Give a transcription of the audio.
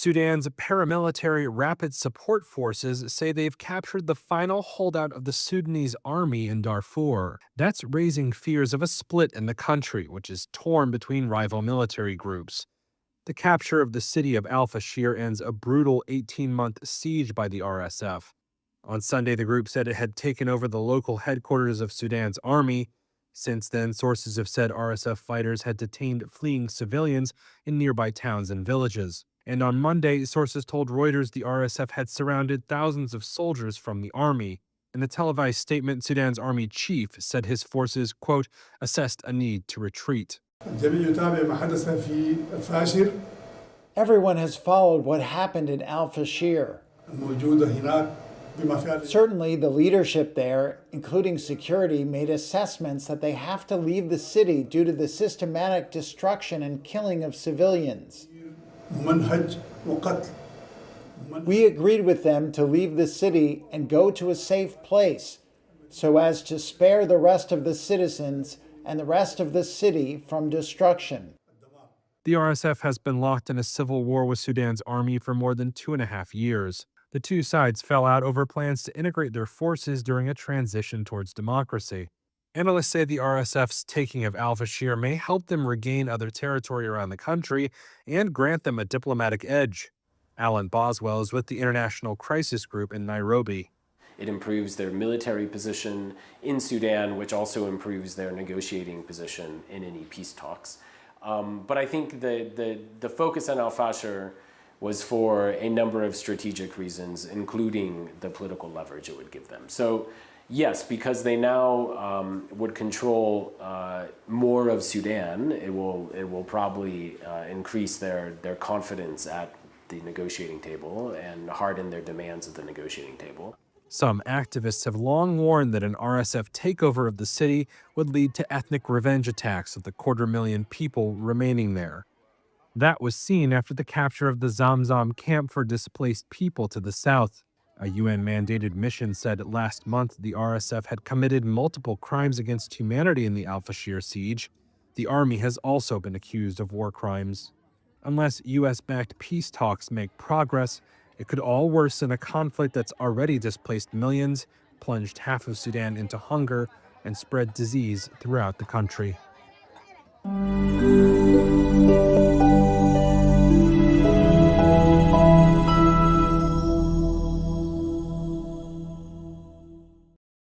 Sudan's paramilitary rapid support forces say they've captured the final holdout of the Sudanese army in Darfur. That's raising fears of a split in the country, which is torn between rival military groups. The capture of the city of Al Fashir ends a brutal 18-month siege by the RSF. On Sunday, the group said it had taken over the local headquarters of Sudan's army. Since then, sources have said RSF fighters had detained fleeing civilians in nearby towns and villages. And on Monday, sources told Reuters the RSF had surrounded thousands of soldiers from the army. In a televised statement, Sudan's army chief said his forces, quote, assessed a need to retreat. Everyone has followed what happened in Al Fashir. Certainly, the leadership there, including security, made assessments that they have to leave the city due to the systematic destruction and killing of civilians. We agreed with them to leave the city and go to a safe place so as to spare the rest of the citizens and the rest of the city from destruction. The RSF has been locked in a civil war with Sudan's army for more than 2.5 years. The two sides fell out over plans to integrate their forces during a transition towards democracy. Analysts say the RSF's taking of Al Fashir may help them regain other territory around the country and grant them a diplomatic edge. Alan Boswell is with the International Crisis Group in Nairobi. It improves their military position in Sudan, which also improves their negotiating position in any peace talks. But I think the focus on al-Fashir was for a number of strategic reasons, including the political leverage it would give them. So yes, because they now would control more of Sudan, it will probably increase their confidence at the negotiating table and harden their demands at the negotiating table. Some activists have long warned that an RSF takeover of the city would lead to ethnic revenge attacks of the 250,000 people remaining there. That was seen after the capture of the Zamzam camp for displaced people to the south. A UN-mandated mission said last month the RSF had committed multiple crimes against humanity in the Al Fashir siege. The army has also been accused of war crimes. Unless U.S.-backed peace talks make progress, it could all worsen a conflict that's already displaced millions, plunged half of Sudan into hunger, and spread disease throughout the country.